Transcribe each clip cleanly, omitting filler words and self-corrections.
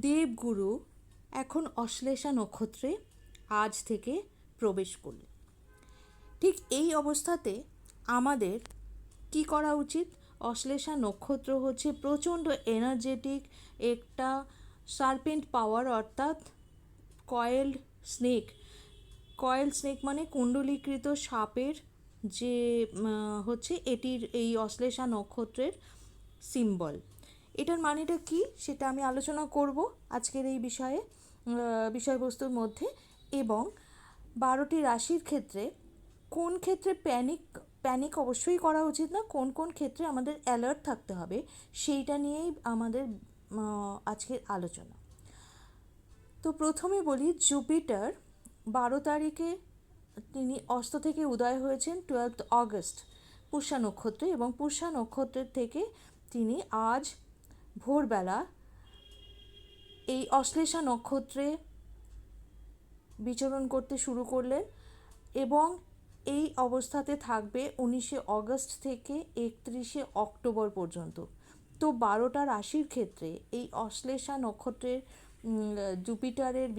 দেবগুরু এখন অশ্লেষা নক্ষত্রে আজ থেকে প্রবেশ করল। ঠিক এই অবস্থাতে আমাদের কি করা উচিত? অশ্লেষা নক্ষত্র হচ্ছে প্রচণ্ড এনার্জেটিক একটা সার্পেন্ট পাওয়ার, অর্থাৎ কয়েলড স্নেক। কয়েল স্নেক মানে কুণ্ডলীকৃত সাপের যে হচ্ছে এটির এই অশ্লেষা নক্ষত্রের সিম্বল। এটার মানেটা কি সেটা আমি আলোচনা করব আজকের এই বিষয়বস্তুর মধ্যে। এবং 12টি রাশির ক্ষেত্রে কোন ক্ষেত্রে প্যানিক অবশ্যই করা উচিত না, কোন কোন ক্ষেত্রে আমাদের অ্যালার্ট থাকতে হবে, সেইটা নিয়েই আমাদের আজকের আলোচনা। তো প্রথমে বলি, জুপিটার 12 তারিখে তিনি অস্ত থেকে উদয় হয়েছেন 12 অগস্ট পুষ্যা নক্ষত্রে, এবং পুষ্যা নক্ষত্রের থেকে তিনি আজ ভোরবেলা এই অশ্লেষা নক্ষত্রে বিচরণ করতে শুরু করলেন এবং এই অবস্থাতে থাকবে 19 অগস্ট থেকে 31 অক্টোবর পর্যন্ত। তো 12টা রাশির ক্ষেত্রে এই অশ্লেষা নক্ষত্রের জুপিটারের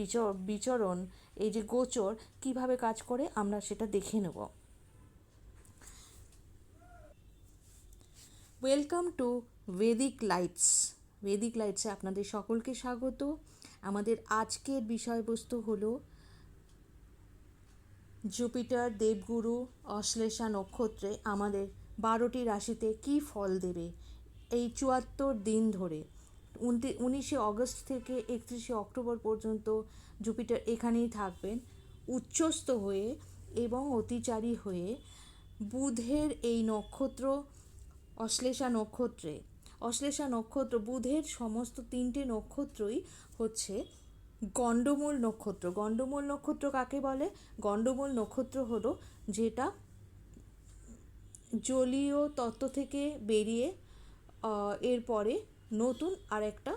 বিচরণ, এই যে গোচর কিভাবে কাজ করে আমরা সেটা দেখে নেব। Welcome to Vedic lights. Vedic লাইটসে আপনাদের সকলকে স্বাগত। আমাদের আজকের বিষয়বস্তু হলো জুপিটার দেবগুরু অশ্লেষা নক্ষত্রে আমাদের 12টি রাশিতে কি ফল দেবে এই 74 দিন ধরে। 19 অগস্ট থেকে 31 অক্টোবর পর্যন্ত জুপিটার এখানেই থাকবেন উচ্চস্থ হয়ে এবং অতিচারী হয়ে। বুধের এই নক্ষত্র অশ্লেষা নক্ষত্র বুধের সমস্ত 3টে নক্ষত্রই হচ্ছে গণ্ডমূল নক্ষত্র। গণ্ডমূল নক্ষত্র কাকে বলে? গণ্ডমূল নক্ষত্র হলো যেটা জলীয় তত্ত্ব থেকে বেরিয়ে এরপরে নতুন আর একটা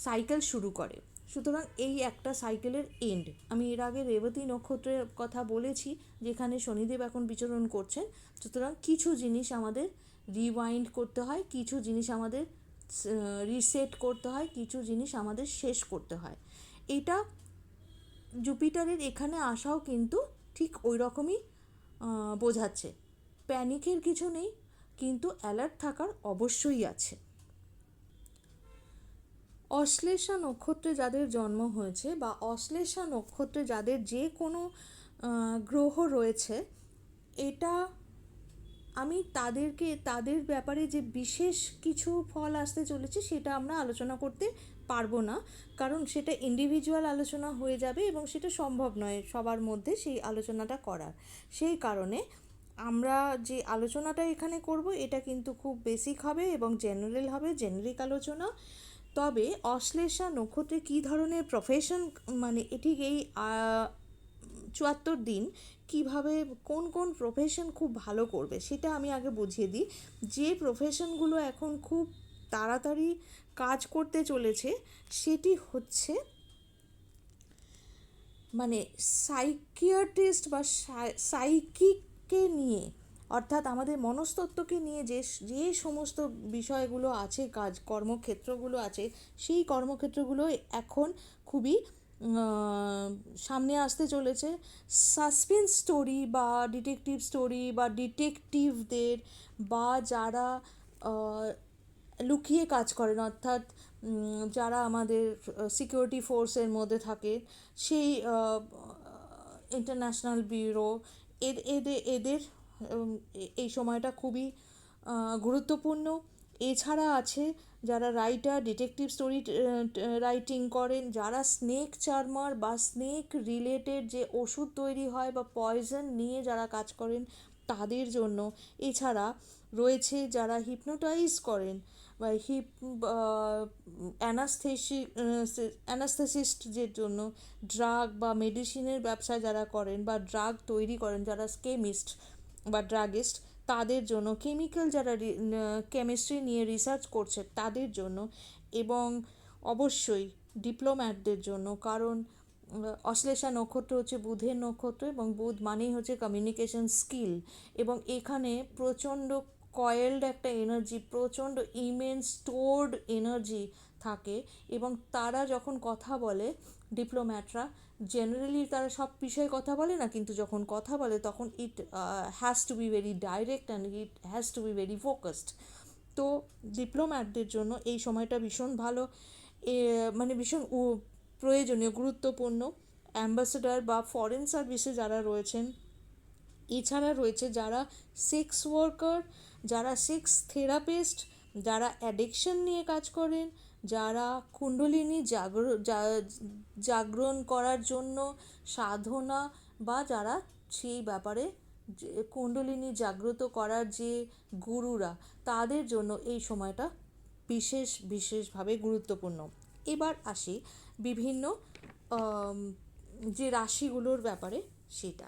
সাইকেল শুরু করে। সুতরাং এই একটা সাইকেলের এন্ড। আমি এর আগে রেবতী নক্ষত্রের কথা বলেছি, যেখানে শনিদেব এখন বিচরণ করছেন। সুতরাং কিছু জিনিস আমাদের রিওয়াইন্ড করতে হয়, কিছু জিনিস আমাদের রিসেট করতে হয়, কিছু জিনিস আমাদের শেষ করতে হয়। এটা জুপিটারের এখানে আসাও কিন্তু ঠিক ওই রকমই বোঝাচ্ছে। প্যানিকের কিছু নেই, কিন্তু অ্যালার্ট থাকার অবশ্যই আছে। অশ্লেষা নক্ষত্রে যাদের জন্ম হয়েছে বা অশ্লেষা নক্ষত্রে যাদের যে কোনো গ্রহ রয়েছে, এটা আমি তাদের ব্যাপারে যে বিশেষ কিছু ফল আসতে চলেছে সেটা আমরা আলোচনা করতে পারবো না, কারণ সেটা ইন্ডিভিজুয়াল আলোচনা হয়ে যাবে এবং সেটা সম্ভব নয় সবার মধ্যে সেই আলোচনাটা করার। সেই কারণে আমরা যে আলোচনাটা এখানে করব এটা কিন্তু খুব বেসিক হবে এবং জেনারেল হবে, জেনারিক আলোচনা। তবে অশ্লেষা নক্ষত্রে কী ধরনের প্রফেশন, মানে এটি এই 74 দিন কিভাবে কোন কোন প্রফেশন খুব ভালো করবে সেটা আমি আগে বুঝিয়ে দিই। যে প্রফেশনগুলো এখন খুব তাড়াতাড়ি কাজ করতে চলেছে সেটি হচ্ছে মানে সাইকিয়াট্রিস্ট বা সাইকিককে নিয়ে, অর্থাৎ আমাদের মনস্তত্ত্বকে নিয়ে যে যে সমস্ত বিষয়গুলো আছে, কর্মক্ষেত্রগুলো আছে, সেই কর্মক্ষেত্রগুলো এখন খুবই সামনে আসতে চলেছে। সাসপেন্স স্টোরি বা ডিটেকটিভ স্টোরি বা ডিটেকটিভদের বা যারা লুকিয়ে কাজ করেন, অর্থাৎ যারা আমাদের সিকিউরিটি ফোর্সের মধ্যে থাকে, সেই ইন্টারন্যাশনাল ব্যুরো, এদের এই সময়টা খুবই গুরুত্বপূর্ণ। এছাড়া আছে যারা রাইটার, ডিটেকটিভ স্টোরি রাইটিং করেন, যারা স্নেক চার্মার বা স্নেক রিলেটেড যে ওষুধ তৈরি হয় বা পয়জন নিয়ে যারা কাজ করেন তাদের জন্য। এছাড়া রয়েছে যারা হিপনোটাইজ করেন বা অ্যানাস্থেসিস্টদের জন্য, ড্রাগ বা মেডিসিনের ব্যবসা যারা করেন বা ড্রাগ তৈরি করেন, যারা কেমিস্ট বা ড্রাগিস্ট, তাদের জন্য, কেমিক্যাল যারা কেমিস্ট্রি নিয়ে রিসার্চ করছে তাদের জন্য, এবং অবশ্যই ডিপ্লোম্যাটদের জন্য। কারণ অশ্লেষা নক্ষত্র হচ্ছে বুধের নক্ষত্র এবং বুধ মানেই হচ্ছে কমিউনিকেশন স্কিল, এবং এখানে প্রচণ্ড কয়েলড একটা এনার্জি, প্রচণ্ড ইমেন্স স্টোরড এনার্জি থাকে, এবং তারা যখন কথা বলে, ডিপ্লোম্যাটরা জেনারেলি তারা সব বিষয়ে কথা বলে না, কিন্তু যখন কথা বলে তখন it has to be very direct and it has to be very focused. তো ডিপ্লোম্যাটদের জন্য এই সময়টা ভীষণ ভালো, মানে ভীষণ প্রয়োজনীয়, গুরুত্বপূর্ণ। অ্যাম্বাসেডার বা ফরেন সার্ভিসে যারা রয়েছেন, এছাড়া রয়েছে যারা সেক্স ওয়ার্কার, যারা সেক্স থেরাপিস্ট, যারা অ্যাডিকশন নিয়ে কাজ করেন, যারা কুণ্ডলিনী জাগরণ করার জন্য সাধনা, বা যারা সেই ব্যাপারে যে কুণ্ডলিনী জাগ্রত করার যে গুরুরা, তাদের জন্য এই সময়টা বিশেষভাবে গুরুত্বপূর্ণ। এবার আসি বিভিন্ন যে রাশিগুলোর ব্যাপারে, সেটা।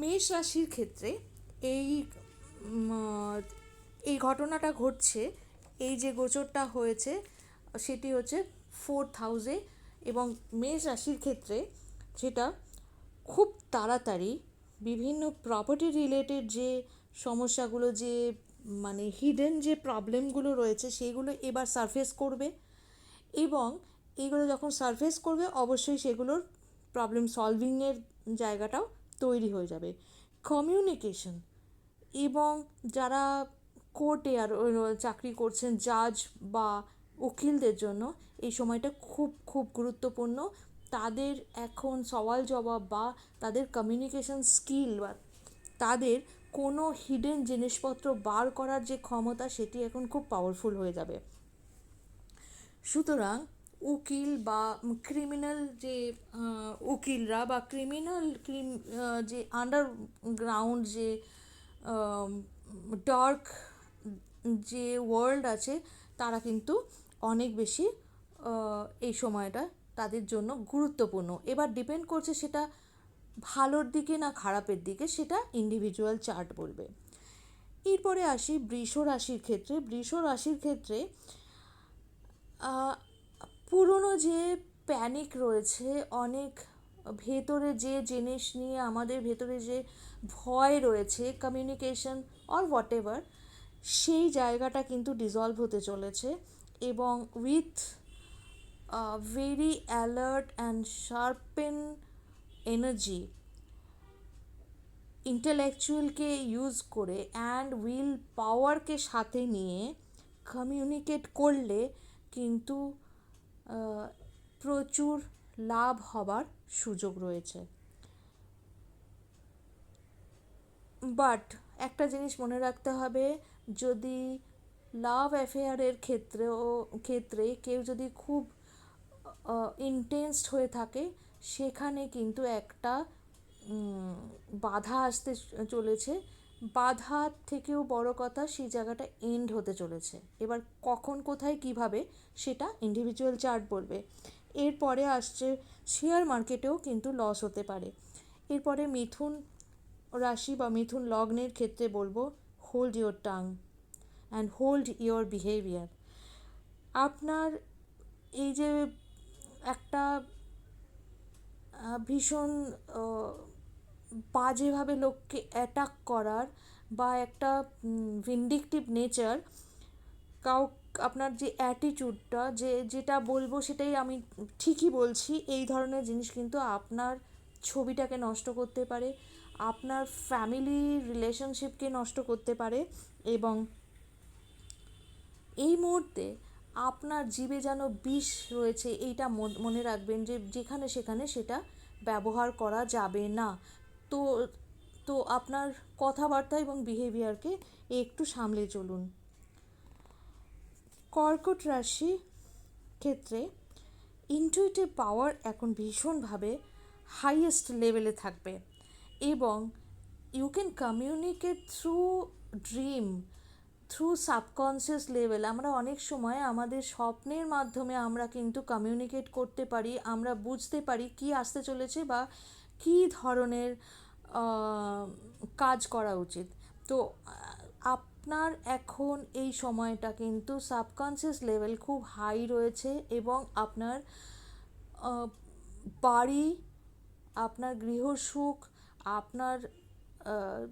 মেষ রাশির ক্ষেত্রে এই এই ঘটনাটা ঘটছে, এই যে গোচরটা হয়েছে সেটি হচ্ছে 4th হাউসে, এবং মেষ রাশির ক্ষেত্রে যেটা খুব তাড়াতাড়ি বিভিন্ন প্রপার্টি রিলেটেড যে সমস্যাগুলো, যে মানে হিডেন যে প্রবলেমগুলো রয়েছে, সেগুলো এবার সারফেস করবে, এবং এইগুলো যখন সারফেস করবে অবশ্যই সেগুলোর প্রবলেম সলভিংয়ের জায়গাটাও তৈরি হয়ে যাবে। কমিউনিকেশন, এবং যারা কোর্টে আর চাকরি করছেন, জাজ বা উকিলদের জন্য এই সময়টা খুব খুব গুরুত্বপূর্ণ। তাদের এখন সওয়াল জবাব বা তাদের কমিউনিকেশন স্কিল বা তাদের কোনো হিডেন জিনিসপত্র বার করার যে ক্ষমতা, সেটি এখন খুব পাওয়ারফুল হয়ে যাবে। সুতরাং উকিল বা ক্রিমিনাল যে উকিলরা বা যে আন্ডারগ্রাউন্ড যে ডার্ক যে ওয়ার্ল্ড আছে, তারা কিন্তু অনেক বেশি এই সময়টা তাদের জন্য গুরুত্বপূর্ণ। এবার ডিপেন্ড করছে সেটা ভালোর দিকে না খারাপের দিকে, সেটা ইন্ডিভিজুয়াল চার্ট বলবে। এরপরে আসি বৃষ রাশির ক্ষেত্রে। বৃষ রাশির ক্ষেত্রে পুরনো যে প্যানিক রয়েছে, অনেক ভেতরে যে জিনিস নিয়ে আমাদের ভেতরে যে ভয় রয়েছে, কমিউনিকেশন অর হোয়াট এভার, সেই জায়গাটা কিন্তু ডিসলভ হতে চলেছে, এবং with very alert and sharpen energy, ইন্টেলেকচুয়ালকে ইউজ করে অ্যান্ড উইল পাওয়ারকে সাথে নিয়ে কমিউনিকেট করলে কিন্তু প্রচুর লাভ হবার সুযোগ রয়েছে। বাট একটা জিনিস মনে রাখতে হবে, যদি লাভ অ্যাফেয়ারের ক্ষেত্রে কেউ যদি খুব ইন্টেন্সড হয়ে থাকে, সেখানে কিন্তু একটা বাধা আসতে চলেছে। বাধার থেকেও বড় কথা, সেই জায়গাটা এন্ড হতে চলেছে। এবার কখন, কোথায়, কিভাবে, সেটা ইন্ডিভিজুয়াল চার্ট বলবে। এরপরে আসছে শেয়ার মার্কেটেও কিন্তু লস হতে পারে। এরপরে মিথুন রাশি বা মিথুন লগ্নের ক্ষেত্রে বলবো, hold your tongue and hold your behaviour. আপনার এই যে একটা ভীষণ বাজেভাবে লোককে অ্যাটাক করার বা একটা ভিন্ডিকটিভ নেচার, আপনার যে অ্যাটিটিউডটা, যেটা বলবো সেটাই আমি ঠিকই বলছি, এই ধরনের জিনিস কিন্তু আপনার ছবিটাকে নষ্ট করতে পারে, আপনার ফ্যামিলি রিলেশনশিপকে নষ্ট করতে পারে, এবং এই মুহূর্তে আপনার জীবে যেন বিষ রয়েছে, এইটা মনে রাখবেন, যে যেখানে সেখানে সেটা ব্যবহার করা যাবে না। তো তো আপনার কথাবার্তা এবং বিহেভিয়ারকে একটু সামলে চলুন। কর্কট রাশি ক্ষেত্রে ইনটুইটিভ পাওয়ার এখন ভীষণভাবে হাইয়েস্ট লেভেলে থাকবে, এবং you can communicate through dream, through subconscious level. আমরা অনেক সময় আমাদের স্বপ্নের মাধ্যমে আমরা কিন্তু কমিউনিকেট করতে পারি, আমরা বুঝতে পারি কী আসতে চলেছে বা কী ধরনের কাজ করা উচিত। তো আপনার এখন এই সময়টা কিন্তু সাবকনসিয়াস লেভেল খুব হাই রয়েছে, এবং আপনার বাড়ি, আপনার গৃহসুখ, আপনার আহ,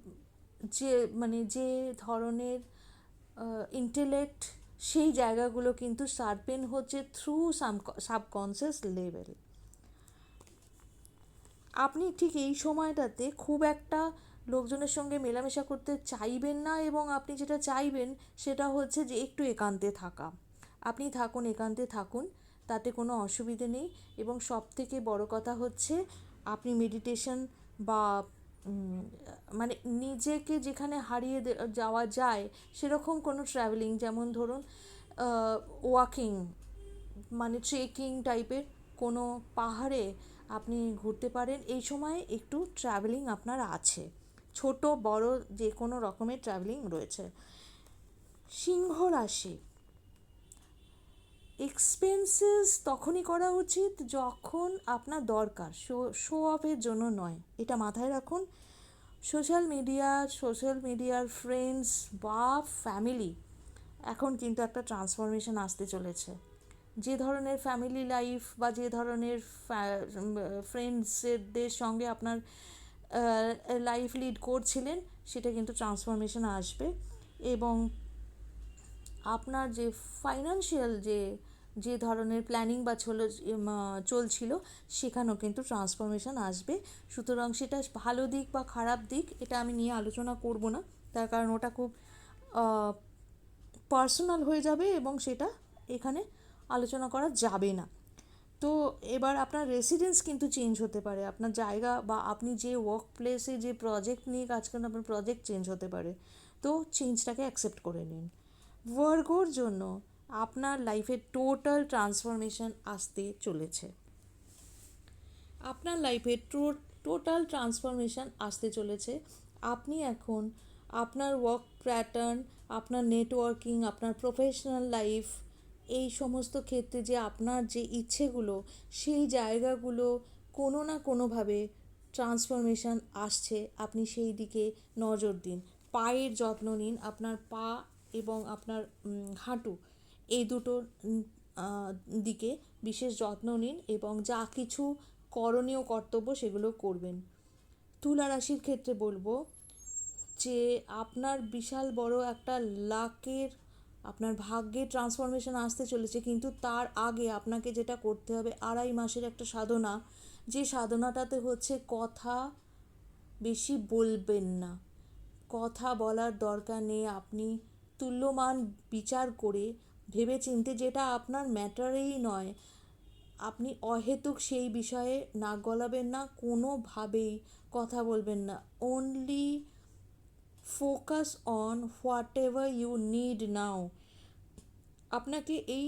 যে মানে যে ধরনের ইন্টেলেক্ট, সেই জায়গাগুলো কিন্তু শার্পেন হচ্ছে থ্রু সাবকনসিয়াস লেভেল। আপনি ঠিক এই সময়টাতে খুব একটা লোকজনের সঙ্গে মেলামেশা করতে চাইবেন না, এবং আপনি যেটা চাইবেন সেটা হচ্ছে যে একটু একান্তে থাকা। আপনি থাকুন, একান্তে থাকুন, তাতে কোনো অসুবিধে নেই। এবং সবথেকে বড় কথা হচ্ছে আপনি মেডিটেশন বা মানে নিজেকে যেখানে হারিয়ে যাওয়া যায় সেরকম কোনো ট্রাভেলিং, যেমন ধরুন ওয়াকিং, মানে ট্রেকিং টাইপের কোনো পাহাড়ে আপনি ঘুরতে পারেন। এই সময় একটু ট্রাভেলিং আপনার আছে, ছোট বড় যে কোনো রকমের ট্রাভেলিং রয়েছে। সিংহ রাশি, এক্সপেন্সেস তখনই করা উচিত যখন আপনার দরকার, শো অফের জন্য নয়, এটা মাথায় রাখুন। সোশ্যাল মিডিয়ার ফ্রেন্ডস বা ফ্যামিলি, এখন কিন্তু একটা ট্রান্সফরমেশন আসতে চলেছে। যে ধরনের ফ্যামিলি লাইফ বা যে ধরনের ফ্রেন্ডসদের সঙ্গে আপনার লাইফ লিড করছিলেন, সেটা কিন্তু ট্রান্সফরমেশন আসবে। এবং আপনার যে ফাইন্যান্সিয়াল যে ধরনের প্ল্যানিং বা চলছিল, সেখানেও কিন্তু ট্রান্সফরমেশন আসবে। সুতরাং সেটা ভালো দিক বা খারাপ দিক এটা আমি নিয়ে আলোচনা করব না, তার কারণ ওটা খুব পার্সোনাল হয়ে যাবে এবং সেটা এখানে আলোচনা করা যাবে না। তো এবার আপনার রেসিডেন্স কিন্তু চেঞ্জ হতে পারে, আপনার জায়গা বা আপনি যে ওয়ার্ক প্লেসে যে প্রজেক্ট নিয়ে কাজ করেন, আপনার প্রজেক্ট চেঞ্জ হতে পারে। তো চেঞ্জটাকে অ্যাকসেপ্ট করে নিন। ভার্গোর জন্য আপনার লাইফে টোটাল ট্রান্সফরমেশন আসতে চলেছে। আপনার লাইফে টোটাল ট্রান্সফরমেশন আসতে চলেছে। আপনি এখন আপনার ওয়ার্ক প্যাটার্ন, আপনার নেটওয়ার্কিং, আপনার প্রফেশনাল লাইফ, এই সমস্ত ক্ষেত্রে যে আপনার যে ইচ্ছেগুলো, সেই জায়গাগুলো কোনো না কোনোভাবে ট্রান্সফরমেশন আসছে। আপনি সেই দিকে নজর দিন, পায়ের যত্ন নিন, আপনার পা এবং আপনার হাঁটু, এই দুটোর দিকে বিশেষ যত্ন নিন এবং যা কিছু করণীয় কর্তব্য সেগুলো করবেন। তুলা রাশির ক্ষেত্রে বলবো যে আপনার বিশাল বড় একটা লাকের, আপনার ভাগ্যে ট্রান্সফরমেশন আসতে চলেছে, কিন্তু তার আগে আপনাকে যেটা করতে হবে, 2.5 মাসের একটা সাধনা, যে সাধনাটাতে হচ্ছে কথা বেশি বলবেন না, কথা বলার দরকার নেই। আপনি তুল্যমান বিচার করে ভেবেচিন্তে, যেটা আপনার ম্যাটারেই নয়, আপনি অহেতুক সেই বিষয়ে নাক গলাবেন না, কোনোভাবেই কথা বলবেন না। Only focus on whatever you need now. আপনাকে এই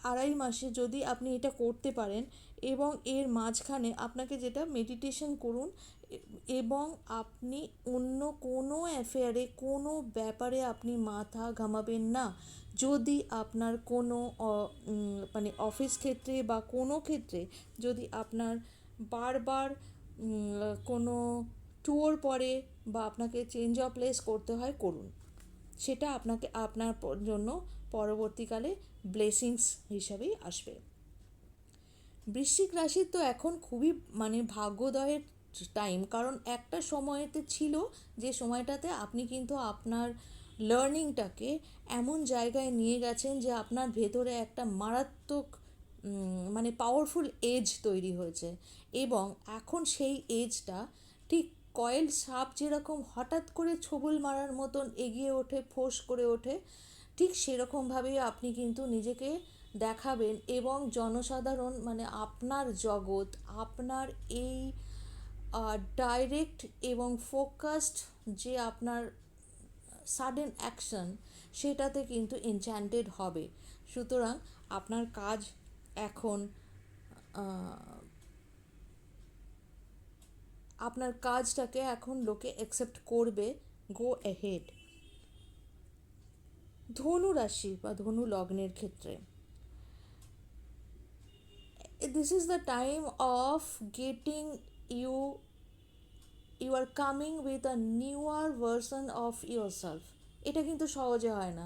2.5 মাসে যদি আপনি এটা করতে পারেন, এবং এর মাঝখানে আপনাকে যেটা মেডিটেশন করুন, এবং আপনি অন্য কোনো অ্যাফেয়ারে, কোনো ব্যাপারে আপনি মাথা ঘামাবেন না। যদি আপনার কোনো মানে অফিস ক্ষেত্রে বা কোনো ক্ষেত্রে যদি আপনার বারবার কোনো ট্যুর পড়ে বা আপনাকে চেঞ্জ অফ প্লেস করতে হয়, করুন। সেটা আপনাকে আপনার জন্য পরবর্তীকালে ব্লেসিংস হিসাবেই আসবে। বৃশ্চিক রাশির তো এখন খুবই মানে ভাগ্যোদয়ের টাইম, কারণ একটা সময়তে ছিল যে সময়টাতে আপনি কিন্তু আপনার লার্নিংটাকে এমন জায়গায় নিয়ে গেছেন যে আপনার ভেতরে একটা মারাত্মক মানে পাওয়ারফুল এজ তৈরি হয়েছে। এবং এখন সেই এজটা ঠিক কয়েল সাপ যেরকম হঠাৎ করে ছবল মারার মতন এগিয়ে ওঠে, ফোঁস করে ওঠে, ঠিক সেরকমভাবেই আপনি কিন্তু নিজেকে দেখাবেন। এবং জনসাধারণ মানে আপনার জগৎ, আপনার এই ডাইরেক্ট এবং ফোকাসড যে আপনার সাডেন অ্যাকশন, সেটাতে কিন্তু এনচ্যান্টেড হবে। সুতরাং আপনার কাজ এখন আপনার কাজটাকে এখন লোকে অ্যাকসেপ্ট করবে। Go ahead. ধনু রাশি বা ধনু লগ্নের ক্ষেত্রে, this is the time of getting you are coming with a newer version of yourself. এটা কিন্তু সহজে হয় না।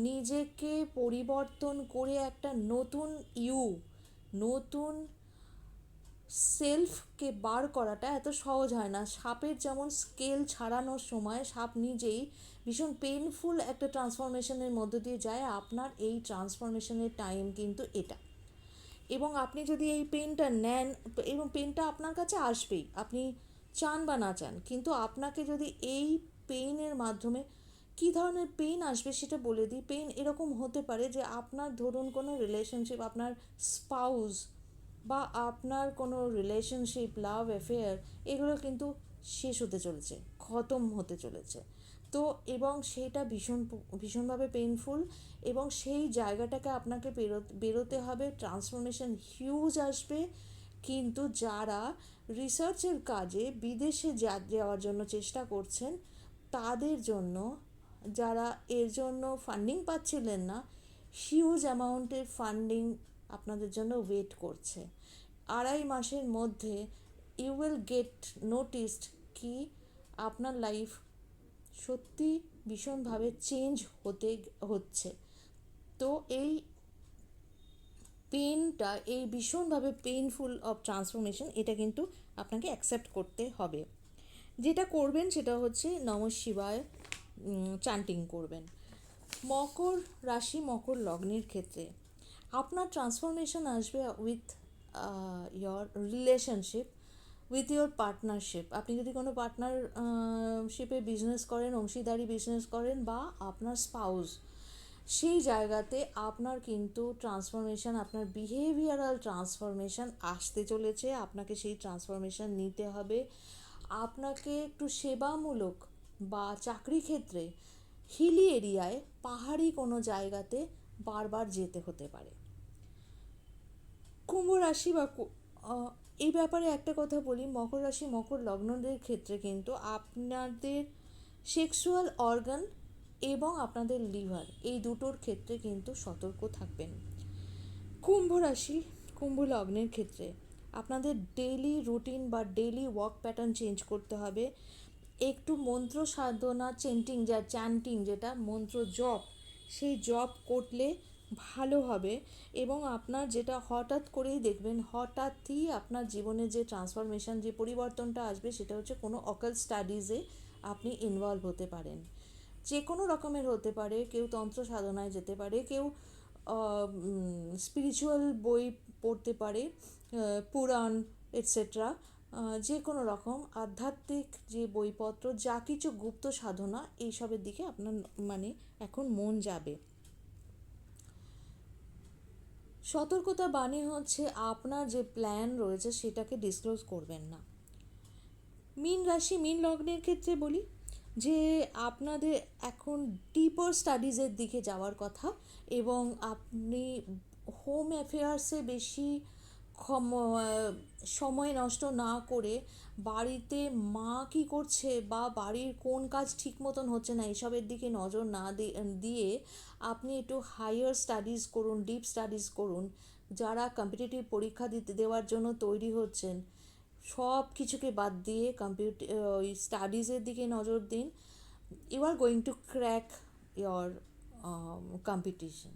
নিজেকে পরিবর্তন করে একটা নতুন নতুন সেলফকে বার করাটা এত সহজ হয় না। সাপের যেমন স্কেল ছাড়ানোর সময় সাপ নিজেই ভীষণ পেইনফুল একটা ট্রান্সফরমেশনের মধ্য দিয়ে যায়, আপনার এই ট্রান্সফরমেশনের টাইম কিন্তু এটা। এবং আপনি যদি এই পেনটা নেন, এবং পেনটা আপনার কাছে আসবেই, আপনি চান বা না চান, কিন্তু আপনাকে যদি এই পেইনের মাধ্যমে কী ধরনের পেইন আসবে সেটা বলে দিই। পেইন এরকম হতে পারে যে আপনার ধরুন কোনো রিলেশনশিপ, আপনার স্পাউস বা আপনার কোনো রিলেশনশিপ, লাভ অ্যাফেয়ার, এগুলো কিন্তু শেষ হতে চলেছে, খতম হতে চলেছে। তো এবং সেটা ভীষণভাবে পেইনফুল, এবং সেই জায়গাটাকে আপনাকে বেরোতে হবে, ট্রান্সফরমেশন হিউজ আসবে। কিন্তু যারা রিসার্চের কাজে বিদেশে যাওয়ার জন্য চেষ্টা করছেন তাদের জন্য, যারা এর জন্য ফান্ডিং পাচ্ছিলেন না, হিউজ অ্যামাউন্টের ফান্ডিং আপনাদের জন্য ওয়েট করছে। 2.5 মাসের মধ্যে ইউ উইল গেট নোটিসড কি আপনার লাইফ সত্যি ভীষণভাবে চেঞ্জ হচ্ছে। তো এই পেনটা, এই ভীষণভাবে পেইনফুল অফ ট্রান্সফরমেশন, এটা কিন্তু আপনাকে অ্যাকসেপ্ট করতে হবে। যেটা করবেন সেটা হচ্ছে নমঃ শিবায় চ্যান্টিং করবেন। মকর রাশি, মকর লগ্নের ক্ষেত্রে আপনার ট্রান্সফরমেশন আসবে with your relationship, with your partnership. আপনি যদি কোনো পার্টনারশিপে বিজনেস করেন, অংশীদারি বিজনেস করেন, বা আপনার স্পাউস, সেই জায়গাতে আপনার কিন্তু ট্রান্সফরমেশন, আপনার বিহেভিয়ারাল ট্রান্সফরমেশন আসতে চলেছে। আপনাকে সেই ট্রান্সফরমেশন নিতে হবে। আপনাকে একটু সেবামূলক বা চাকরি ক্ষেত্রে হিলি এরিয়ায়, পাহাড়ি কোনো জায়গাতে বারবার যেতে হতে পারে। কুম্ভ রাশি বা এই ব্যাপারে একটা কথা বলি, মকর রাশি, মকর লগ্নদের ক্ষেত্রে কিন্তু আপনাদের সেক্সুয়াল অর্গান এবং আপনাদের লিভার, এই দুটোর ক্ষেত্রে কিন্তু সতর্ক থাকবেন। কুম্ভ রাশি, কুম্ভ লগ্নের ক্ষেত্রে আপনাদের ডেইলি রুটিন বা ডেইলি ওয়ার্ক প্যাটার্ন চেঞ্জ করতে হবে। একটু মন্ত্র সাধনা, চ্যান্টিং যেটা মন্ত্র জপ, সেই জপ করলে ভালো হবে। এবং আপনার যেটা হঠাৎ করেই দেখবেন, হঠাৎই আপনার জীবনে যে ট্রান্সফরমেশন, যে পরিবর্তনটা আসবে, সেটা হচ্ছে কোনো অকাল্ট স্টাডিজে আপনি ইনভলভ হতে পারেন। যে কোনো রকমের হতে পারে, কেউ তন্ত্র সাধনায় যেতে পারে, কেউ স্পিরিচুয়াল বই পড়তে পারে, পুরাণ এটসেট্রা, যে কোনো রকম আধ্যাত্মিক যে বইপত্র, যা কিছু গুপ্ত সাধনা, এইসবের দিকে আপনার এখন মন যাবে। সতর্কতা বাণী হচ্ছে আপনার যে প্ল্যান রয়েছে সেটাকে ডিসক্লোজ করবেন না। মীন রাশি, মীন লগ্নের ক্ষেত্রে বলি যে আপনাদের এখন ডিপার স্টাডিজের দিকে যাওয়ার কথা, এবং আপনি হোম অ্যাফেয়ার্সে বেশি সময় নষ্ট না করে, বাড়িতে মা কী করছে বা বাড়ির কোন কাজ ঠিক মতন হচ্ছে না, এসবের দিকে নজর না দিয়ে আপনি একটু হায়ার স্টাডিজ করুন, ডিপ স্টাডিজ করুন। যারা কম্পিটিটিভ পরীক্ষা দেওয়ার জন্য তৈরি হচ্ছেন, সব কিছুকে বাদ দিয়ে ওই স্টাডিজের দিকে নজর দিন। You are going to crack your competition.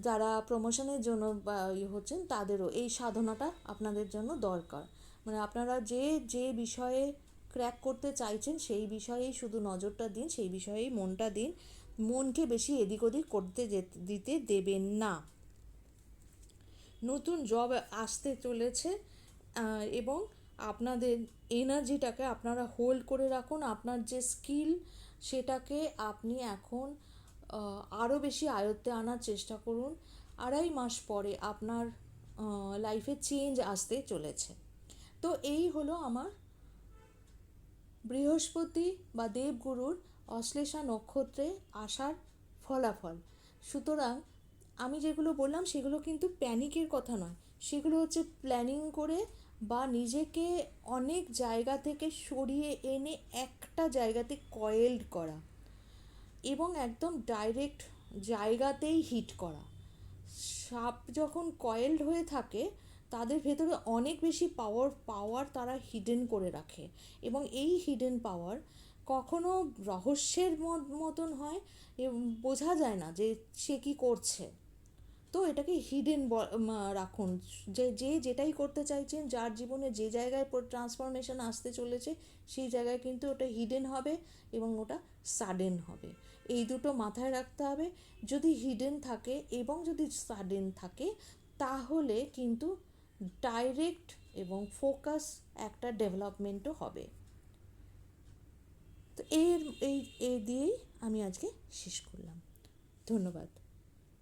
যারা প্রমোশনের জন্য বা হচ্ছেন, তাদেরও এই সাধনাটা আপনাদের জন্য দরকার। আপনারা যে বিষয়ে ক্র্যাক করতে চাইছেন সেই বিষয়েই শুধু নজরটা দিন, সেই বিষয়েই মনটা দিন। মনকে বেশি এদিক ওদিক করতে দিতে দেবেন না। নতুন জব আসতে চলেছে, এবং আপনাদের এনার্জিটাকে আপনারা হোল্ড করে রাখুন। আপনার যে স্কিল, সেটাকে আপনি এখন আরও বেশি আয়ত্তে আনার চেষ্টা করুন। 2.5 মাস পরে আপনার লাইফে চেঞ্জ আসতে চলেছে। তো এই হলো আমার বৃহস্পতি বা দেবগুরুর অশ্লেষা নক্ষত্রে আসার ফলাফল। সুতরাং আমি যেগুলো বললাম সেগুলো কিন্তু প্যানিকের কথা নয়, সেগুলো হচ্ছে প্ল্যানিং করে বা নিজেকে অনেক জায়গা থেকে সরিয়ে এনে একটা জায়গাতে কয়েলড করা, এবং একদম ডাইরেক্ট জায়গাতেই হিট করা। সাপ যখন কয়েলড হয়ে থাকে, তাদের ভেতরে অনেক বেশি পাওয়ার তারা হিডেন করে রাখে, এবং এই হিডেন পাওয়ার কখনো রহস্যের মতন হয়, বোঝা যায় না যে সে কী করছে। তো এটাকে হিডেন রাখুন। যে যে যেটাই করতে চাইছেন, যার জীবনে যে জায়গায় ট্রান্সফরমেশন আসতে চলেছে, সেই জায়গায় কিন্তু ওটা হিডেন হবে এবং ওটা সাডেন হবে। এই দুটো মাথায় রাখতে হবে। যদি হিডেন থাকে এবং যদি সাডেন থাকে, তাহলে কিন্তু ডাইরেক্ট এবং ফোকাস একটা ডেভেলপমেন্টও হবে। তো এই এই দিয়েই আমি আজকে শেষ করলাম। ধন্যবাদ।